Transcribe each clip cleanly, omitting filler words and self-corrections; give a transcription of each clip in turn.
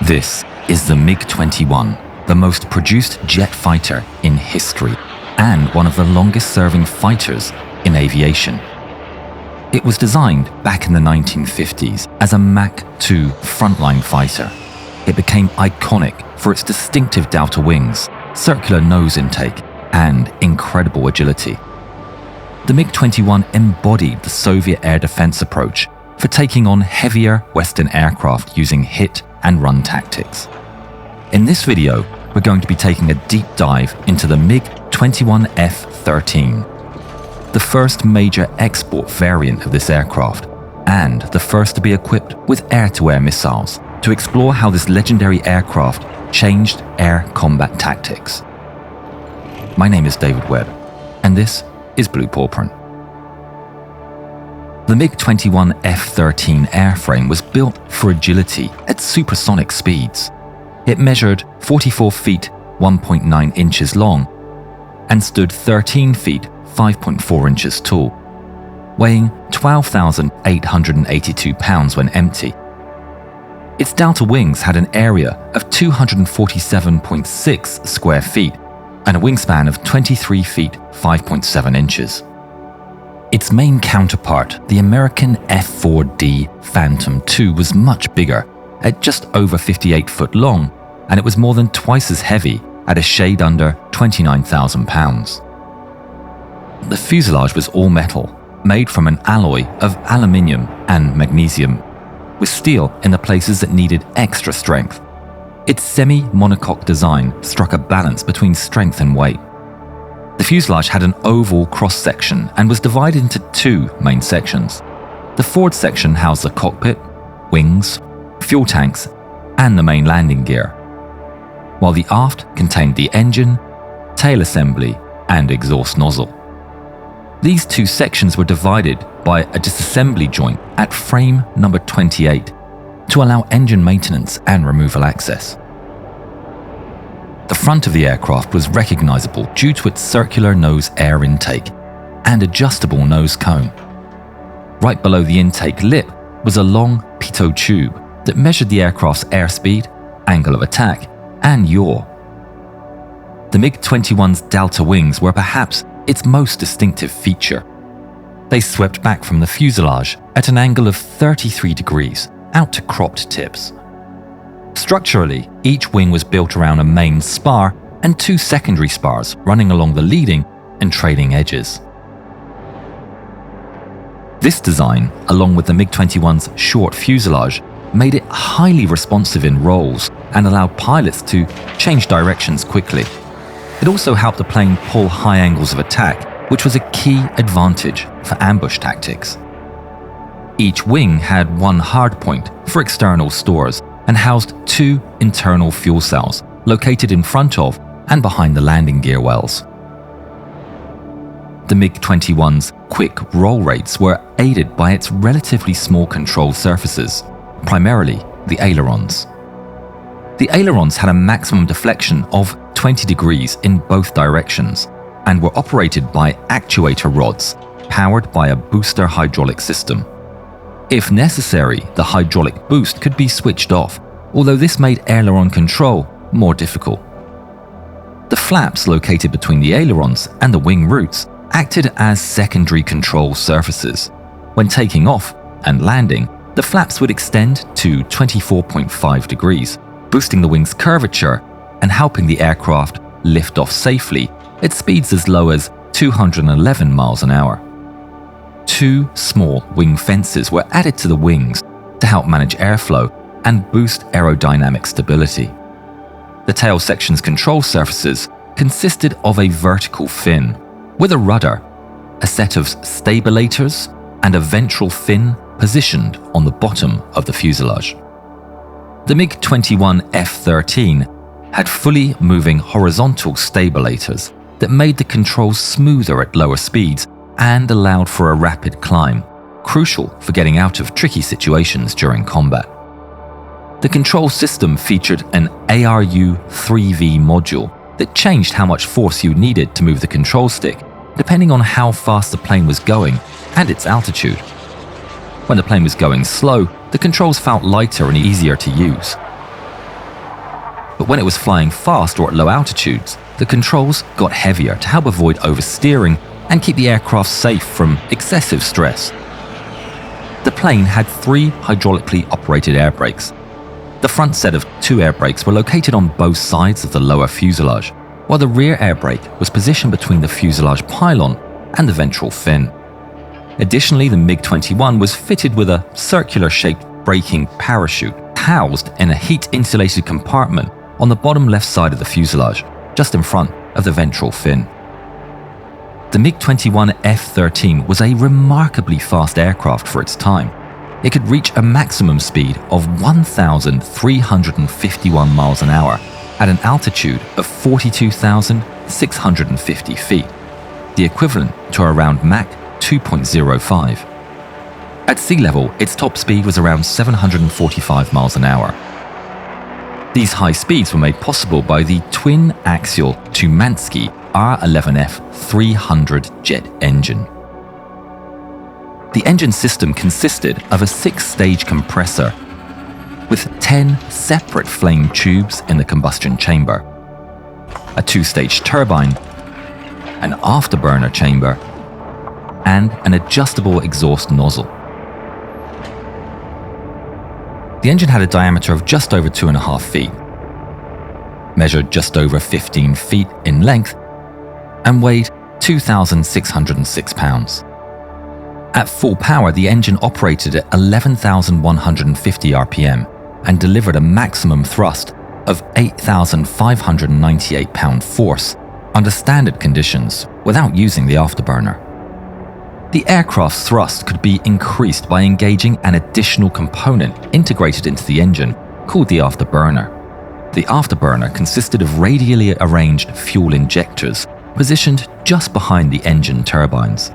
This is the MiG-21, the most produced jet fighter in history and one of the longest-serving fighters in aviation. It was designed back in the 1950s as a Mach 2 frontline fighter. It became iconic for its distinctive delta wings, circular nose intake, and incredible agility. The MiG-21 embodied the Soviet air defense approach for taking on heavier Western aircraft using hit and run tactics. In this video, we're going to be taking a deep dive into the MiG-21 F-13, the first major export variant of this aircraft, and the first to be equipped with air-to-air missiles, to explore how this legendary aircraft changed air combat tactics. My name is David Webb, and this is Blue Paw Print. The MiG-21 F-13 airframe was built for agility at supersonic speeds. It measured 44 feet 1.9 inches long and stood 13 feet 5.4 inches tall, weighing 12,882 pounds when empty. Its delta wings had an area of 247.6 square feet and a wingspan of 23 feet 5.7 inches. Its main counterpart, the American F-4D Phantom II, was much bigger, at just over 58 foot long, and it was more than twice as heavy at a shade under 29,000 pounds. The fuselage was all metal, made from an alloy of aluminium and magnesium, with steel in the places that needed extra strength. Its semi-monocoque design struck a balance between strength and weight. The fuselage had an oval cross-section and was divided into two main sections. The forward section housed the cockpit, wings, fuel tanks, and the main landing gear, while the aft contained the engine, tail assembly, and exhaust nozzle. These two sections were divided by a disassembly joint at frame number 28 to allow engine maintenance and removal access. The front of the aircraft was recognizable due to its circular nose air intake and adjustable nose cone. Right below the intake lip was a long pitot tube that measured the aircraft's airspeed, angle of attack, and yaw. The MiG-21's delta wings were perhaps its most distinctive feature. They swept back from the fuselage at an angle of 33 degrees out to cropped tips. Structurally, each wing was built around a main spar and two secondary spars running along the leading and trailing edges. This design, along with the MiG-21's short fuselage, made it highly responsive in rolls and allowed pilots to change directions quickly. It also helped the plane pull high angles of attack, which was a key advantage for ambush tactics. Each wing had one hardpoint for external stores and housed two internal fuel cells located in front of and behind the landing gear wells. The MiG-21's quick roll rates were aided by its relatively small control surfaces, primarily the ailerons. The ailerons had a maximum deflection of 20 degrees in both directions and were operated by actuator rods powered by a booster hydraulic system. If necessary, the hydraulic boost could be switched off, although this made aileron control more difficult. The flaps located between the ailerons and the wing roots acted as secondary control surfaces. When taking off and landing, the flaps would extend to 24.5 degrees, boosting the wing's curvature and helping the aircraft lift off safely at speeds as low as 211 miles an hour. Two small wing fences were added to the wings to help manage airflow and boost aerodynamic stability. The tail section's control surfaces consisted of a vertical fin with a rudder, a set of stabilators, and a ventral fin positioned on the bottom of the fuselage. The MiG-21 F-13 had fully moving horizontal stabilators that made the controls smoother at lower speeds and allowed for a rapid climb, crucial for getting out of tricky situations during combat. The control system featured an ARU-3V module that changed how much force you needed to move the control stick, depending on how fast the plane was going and its altitude. When the plane was going slow, the controls felt lighter and easier to use. But when it was flying fast or at low altitudes, the controls got heavier to help avoid oversteering and keep the aircraft safe from excessive stress. The plane had 3 hydraulically operated air brakes. The front set of 2 air brakes were located on both sides of the lower fuselage, while the rear air brake was positioned between the fuselage pylon and the ventral fin. Additionally, the MiG-21 was fitted with a circular-shaped braking parachute housed in a heat-insulated compartment on the bottom left side of the fuselage, just in front of the ventral fin. The MiG-21 F-13 was a remarkably fast aircraft for its time. It could reach a maximum speed of 1,351 miles an hour at an altitude of 42,650 feet, the equivalent to around Mach 2.05. At sea level, its top speed was around 745 miles an hour. These high speeds were made possible by the twin-axial Tumansky R11F 300 jet engine. The engine system consisted of a 6-stage compressor with 10 separate flame tubes in the combustion chamber, a 2-stage turbine, an afterburner chamber, and an adjustable exhaust nozzle. The engine had a diameter of just over 2.5 feet, measured just over 15 feet in length, and weighed 2,606 pounds. At full power, the engine operated at 11,150 RPM and delivered a maximum thrust of 8,598 pound force under standard conditions without using the afterburner. The aircraft's thrust could be increased by engaging an additional component integrated into the engine called the afterburner. The afterburner consisted of radially arranged fuel injectors positioned just behind the engine turbines.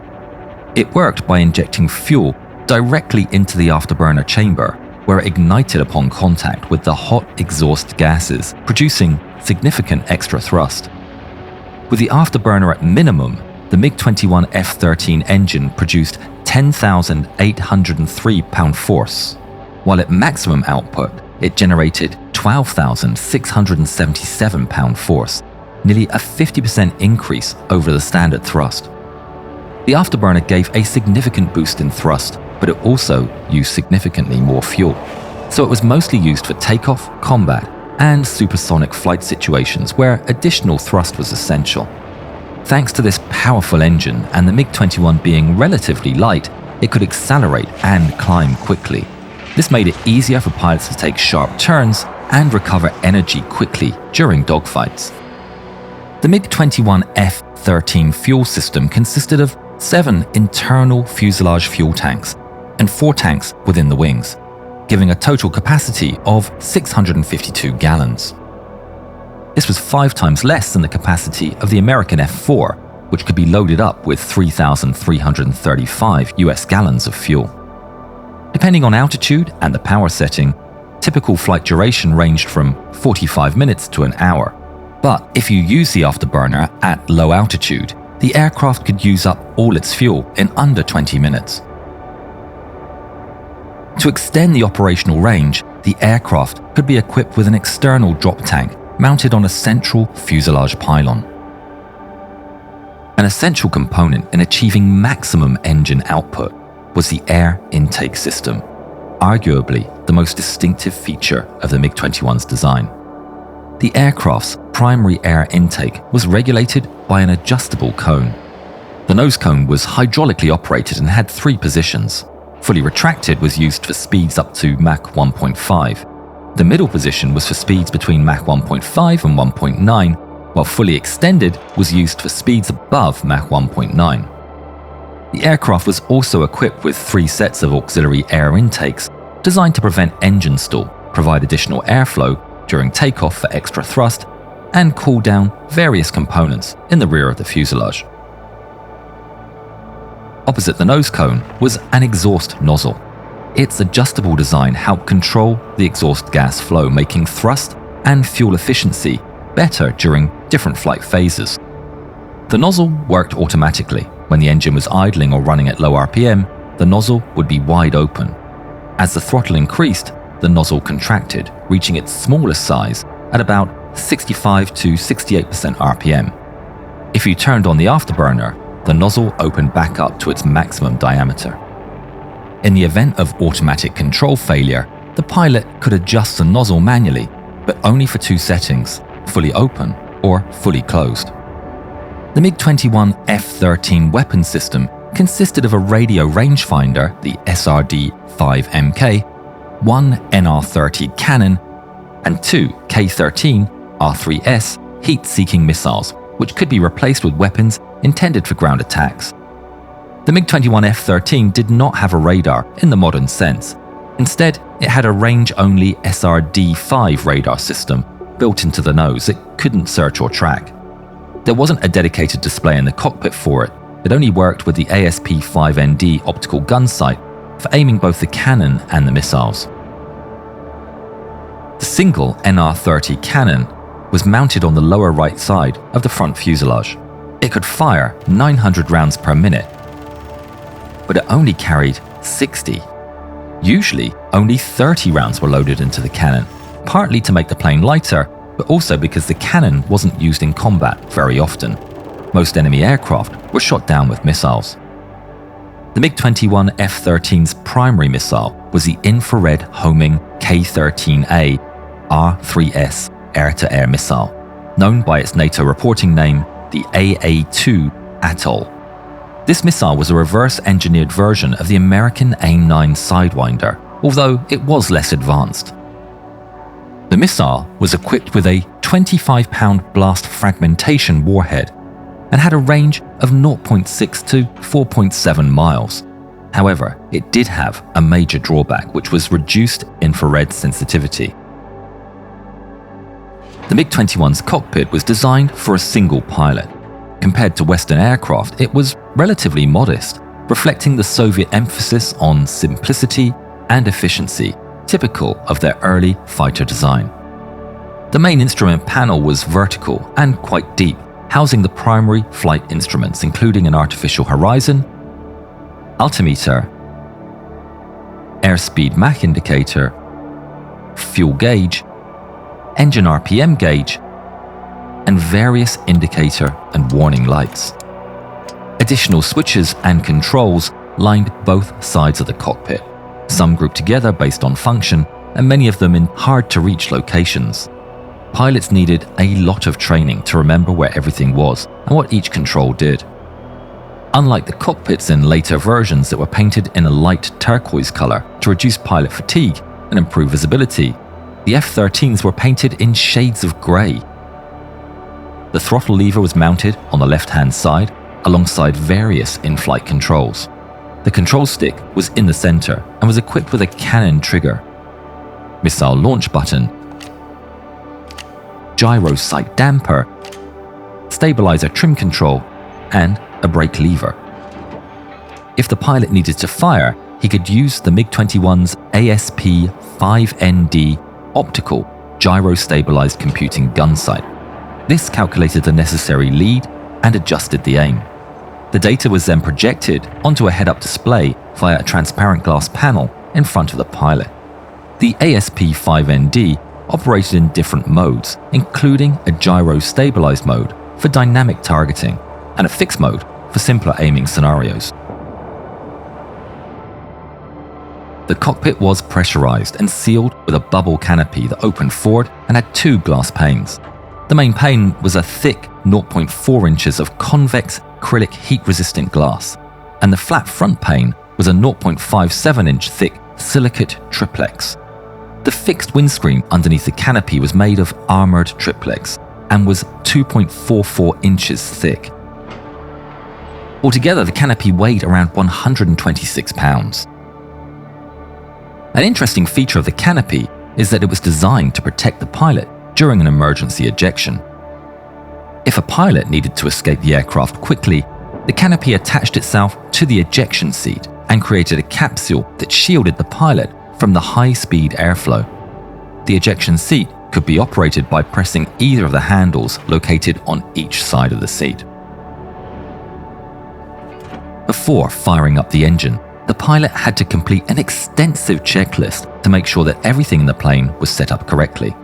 It worked by injecting fuel directly into the afterburner chamber, where it ignited upon contact with the hot exhaust gases, producing significant extra thrust. With the afterburner at minimum, the MiG-21 F-13 engine produced 10,803 pound force, while at maximum output, it generated 12,677 pound force, nearly a 50% increase over the standard thrust. The afterburner gave a significant boost in thrust, but it also used significantly more fuel, so it was mostly used for takeoff, combat, and supersonic flight situations where additional thrust was essential. Thanks to this powerful engine and the MiG-21 being relatively light, it could accelerate and climb quickly. This made it easier for pilots to take sharp turns and recover energy quickly during dogfights. The MiG-21 F-13 fuel system consisted of 7 internal fuselage fuel tanks and 4 tanks within the wings, giving a total capacity of 652 gallons. This was 5 times less than the capacity of the American F-4, which could be loaded up with 3,335 US gallons of fuel. Depending on altitude and the power setting, typical flight duration ranged from 45 minutes to an hour. But if you use the afterburner at low altitude, the aircraft could use up all its fuel in under 20 minutes. To extend the operational range, the aircraft could be equipped with an external drop tank mounted on a central fuselage pylon. An essential component in achieving maximum engine output was the air intake system, arguably the most distinctive feature of the MiG-21's design. The aircraft's primary air intake was regulated by an adjustable cone. The nose cone was hydraulically operated and had 3 positions. Fully retracted was used for speeds up to Mach 1.5. The middle position was for speeds between Mach 1.5 and 1.9, while fully extended was used for speeds above Mach 1.9. The aircraft was also equipped with 3 sets of auxiliary air intakes designed to prevent engine stall, provide additional airflow during takeoff for extra thrust, and cool down various components in the rear of the fuselage. Opposite the nose cone was an exhaust nozzle. Its adjustable design helped control the exhaust gas flow, making thrust and fuel efficiency better during different flight phases. The nozzle worked automatically. When the engine was idling or running at low RPM, the nozzle would be wide open. As the throttle increased, the nozzle contracted, reaching its smallest size at about 65 to 68% RPM. If you turned on the afterburner, the nozzle opened back up to its maximum diameter. In the event of automatic control failure, the pilot could adjust the nozzle manually, but only for two settings, fully open or fully closed. The MiG-21 F-13 weapon system consisted of a radio rangefinder, the SRD-5MK, one NR-30 cannon, and two K-13 R3S heat-seeking missiles, which could be replaced with weapons intended for ground attacks. The MiG-21 F-13 did not have a radar in the modern sense. Instead, it had a range-only SRD-5 radar system built into the nose. It couldn't search or track. There wasn't a dedicated display in the cockpit for it. It only worked with the ASP-5ND optical gun sight for aiming both the cannon and the missiles. The single NR-30 cannon was mounted on the lower right side of the front fuselage. It could fire 900 rounds per minute, but it only carried 60. Usually, only 30 rounds were loaded into the cannon, partly to make the plane lighter, but also because the cannon wasn't used in combat very often. Most enemy aircraft were shot down with missiles. The MiG-21 F-13's primary missile was the infrared homing K-13A R3S air-to-air missile, known by its NATO reporting name, the AA-2 Atoll. This missile was a reverse-engineered version of the American AIM-9 Sidewinder, although it was less advanced. The missile was equipped with a 25-pound blast fragmentation warhead and had a range of 0.6 to 4.7 miles. However, it did have a major drawback, which was reduced infrared sensitivity. The MiG-21's cockpit was designed for a single pilot. Compared to Western aircraft, it was relatively modest, reflecting the Soviet emphasis on simplicity and efficiency, typical of their early fighter design. The main instrument panel was vertical and quite deep, housing the primary flight instruments, including an artificial horizon, altimeter, airspeed Mach indicator, fuel gauge, engine RPM gauge, and various indicator and warning lights. Additional switches and controls lined both sides of the cockpit, some grouped together based on function, and many of them in hard-to-reach locations. Pilots needed a lot of training to remember where everything was and what each control did. Unlike the cockpits in later versions that were painted in a light turquoise color to reduce pilot fatigue and improve visibility, the F-13s were painted in shades of grey. The throttle lever was mounted on the left-hand side alongside various in-flight controls. The control stick was in the center and was equipped with a cannon trigger, missile launch button, gyro sight damper, stabilizer trim control, and a brake lever. If the pilot needed to fire, he could use the MiG-21's ASP-5ND optical gyro-stabilized computing gun sight. This calculated the necessary lead and adjusted the aim. The data was then projected onto a head-up display via a transparent glass panel in front of the pilot. The ASP-5ND operated in different modes, including a gyro-stabilized mode for dynamic targeting and a fixed mode for simpler aiming scenarios. The cockpit was pressurized and sealed with a bubble canopy that opened forward and had two glass panes. The main pane was a thick 0.4 inches of convex acrylic heat-resistant glass, and the flat front pane was a 0.57-inch thick silicate triplex. The fixed windscreen underneath the canopy was made of armored triplex and was 2.44 inches thick. Altogether, the canopy weighed around 126 pounds. An interesting feature of the canopy is that it was designed to protect the pilot during an emergency ejection. If a pilot needed to escape the aircraft quickly, the canopy attached itself to the ejection seat and created a capsule that shielded the pilot from the high-speed airflow. The ejection seat could be operated by pressing either of the handles located on each side of the seat. Before firing up the engine, the pilot had to complete an extensive checklist to make sure that everything in the plane was set up correctly.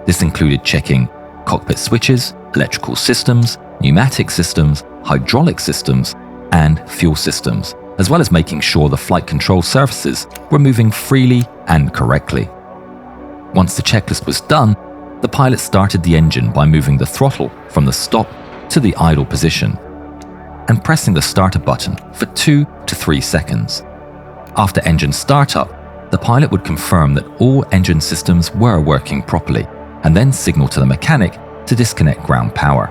This included checking cockpit switches, electrical systems, pneumatic systems, hydraulic systems, and fuel systems, as well as making sure the flight control surfaces were moving freely and correctly. Once the checklist was done, the pilot started the engine by moving the throttle from the stop to the idle position and pressing the starter button for 2 to 3 seconds. After engine startup, the pilot would confirm that all engine systems were working properly and then signal to the mechanic to disconnect ground power.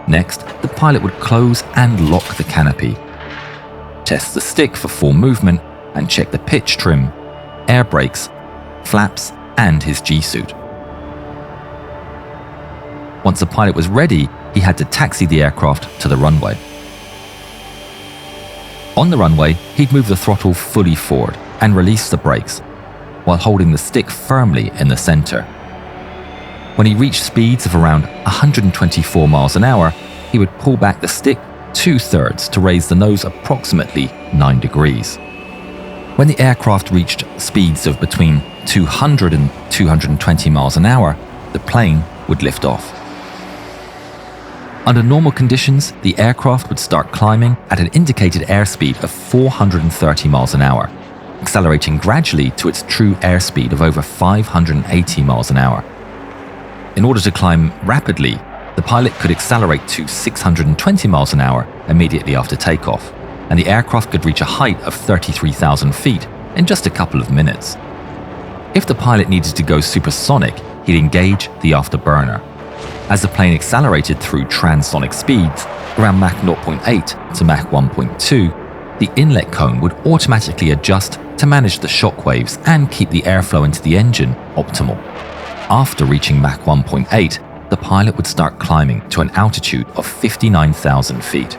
Next, the pilot would close and lock the canopy, test the stick for full movement, and check the pitch trim, air brakes, flaps, and his G-suit. Once the pilot was ready, he had to taxi the aircraft to the runway. On the runway, he'd move the throttle fully forward and release the brakes, while holding the stick firmly in the center. When he reached speeds of around 124 miles an hour, he would pull back the stick 2/3 to raise the nose approximately 9 degrees. When the aircraft reached speeds of between 200 and 220 miles an hour, the plane would lift off. Under normal conditions, the aircraft would start climbing at an indicated airspeed of 430 miles an hour, accelerating gradually to its true airspeed of over 580 miles an hour. In order to climb rapidly, the pilot could accelerate to 620 miles an hour immediately after takeoff, and the aircraft could reach a height of 33,000 feet in just a couple of minutes. If the pilot needed to go supersonic, he'd engage the Afterburner. As the plane accelerated through transonic speeds, around Mach 0.8 to Mach 1.2, the inlet cone would automatically adjust to manage the shock waves and keep the airflow into the engine optimal. After reaching Mach 1.8, the pilot would start climbing to an altitude of 59,000 feet.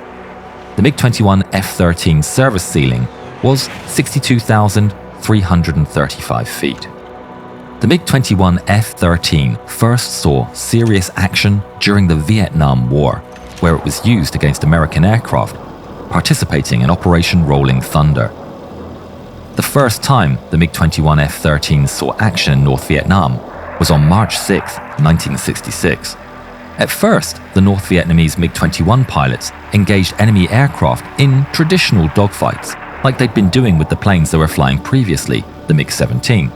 The MiG-21 F-13 service ceiling was 62,335 feet. The MiG-21 F-13 first saw serious action during the Vietnam War, where it was used against American aircraft, participating in Operation Rolling Thunder. The first time the MiG-21 F-13 saw action in North Vietnam was on March 6, 1966. At first, the North Vietnamese MiG-21 pilots engaged enemy aircraft in traditional dogfights, like they'd been doing with the planes they were flying previously, the MiG-17.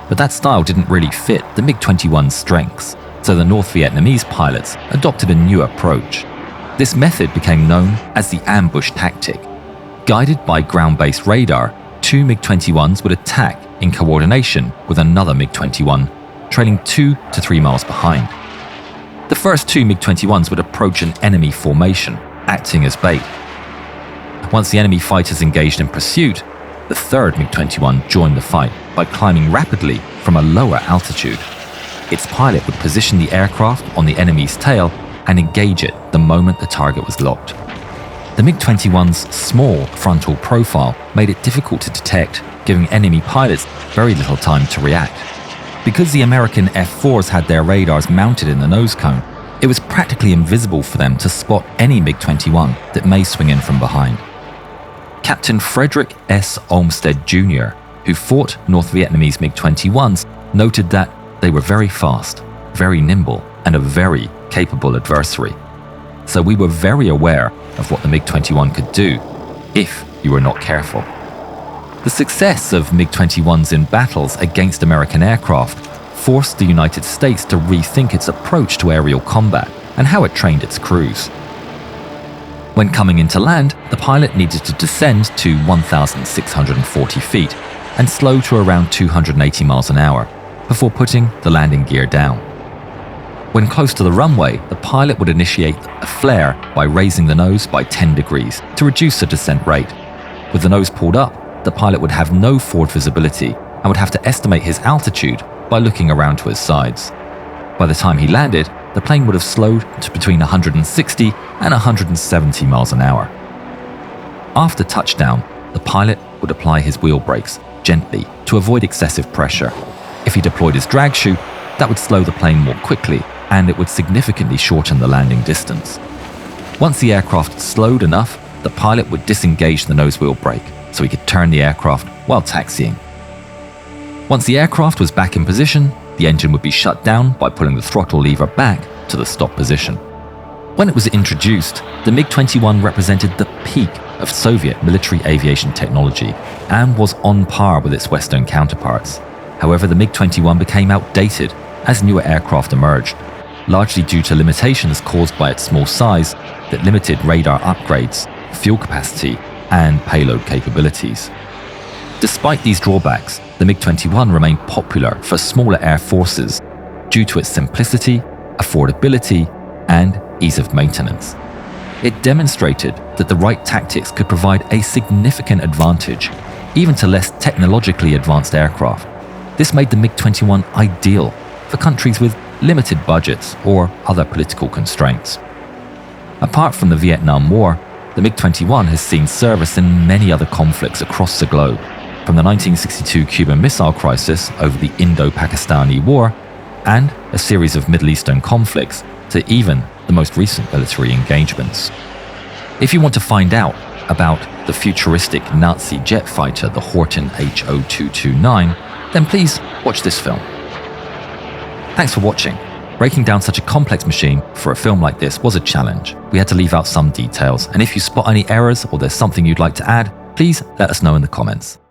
But that style didn't really fit the MiG-21's strengths, so the North Vietnamese pilots adopted a new approach. This method became known as the ambush tactic. Guided by ground-based radar, 2 MiG-21s would attack in coordination with another MiG-21, trailing 2 to 3 miles behind. The first 2 MiG-21s would approach an enemy formation, acting as bait. Once the enemy fighters engaged in pursuit, the third MiG-21 joined the fight by climbing rapidly from a lower altitude. Its pilot would position the aircraft on the enemy's tail and engage it the moment the target was locked. The MiG-21's small frontal profile made it difficult to detect, giving enemy pilots very little time to react. Because the American F-4s had their radars mounted in the nose cone, it was practically invisible for them to spot any MiG-21 that may swing in from behind. Captain Frederick S. Olmsted Jr., who fought North Vietnamese MiG-21s, noted that they were very fast, very nimble, and a very capable adversary. So we were very aware of what the MiG-21 could do, if you were not careful. The success of MiG-21s in battles against American aircraft forced the United States to rethink its approach to aerial combat and how it trained its crews. When coming into land, the pilot needed to descend to 1,640 feet and slow to around 280 miles an hour before putting the landing gear down. When close to the runway, the pilot would initiate a flare by raising the nose by 10 degrees to reduce the descent rate. With the nose pulled up, the pilot would have no forward visibility and would have to estimate his altitude by looking around to his sides. By the time he landed, the plane would have slowed to between 160 and 170 miles an hour. After touchdown, the pilot would apply his wheel brakes gently to avoid excessive pressure. If he deployed his drag chute, that would slow the plane more quickly and it would significantly shorten the landing distance. Once the aircraft slowed enough, the pilot would disengage the nose wheel brake so he could turn the aircraft while taxiing. Once the aircraft was back in position, the engine would be shut down by pulling the throttle lever back to the stop position. When it was introduced, the MiG-21 represented the peak of Soviet military aviation technology and was on par with its Western counterparts. However, the MiG-21 became outdated as newer aircraft emerged, largely due to limitations caused by its small size that limited radar upgrades, fuel capacity, and payload capabilities. Despite these drawbacks, the MiG-21 remained popular for smaller air forces due to its simplicity, affordability, and ease of maintenance. It demonstrated that the right tactics could provide a significant advantage, even to less technologically advanced aircraft. This made the MiG-21 ideal for countries with limited budgets or other political constraints. Apart from the Vietnam War, the MiG-21 has seen service in many other conflicts across the globe, from the 1962 Cuban Missile Crisis over the Indo-Pakistani War and a series of Middle Eastern conflicts to even the most recent military engagements. If you want to find out about the futuristic Nazi jet fighter, the Horten HO-229, then please watch this film. Thanks for watching. Breaking down such a complex machine for a film like this was a challenge. We had to leave out some details, and if you spot any errors or there's something you'd like to add, please let us know in the comments.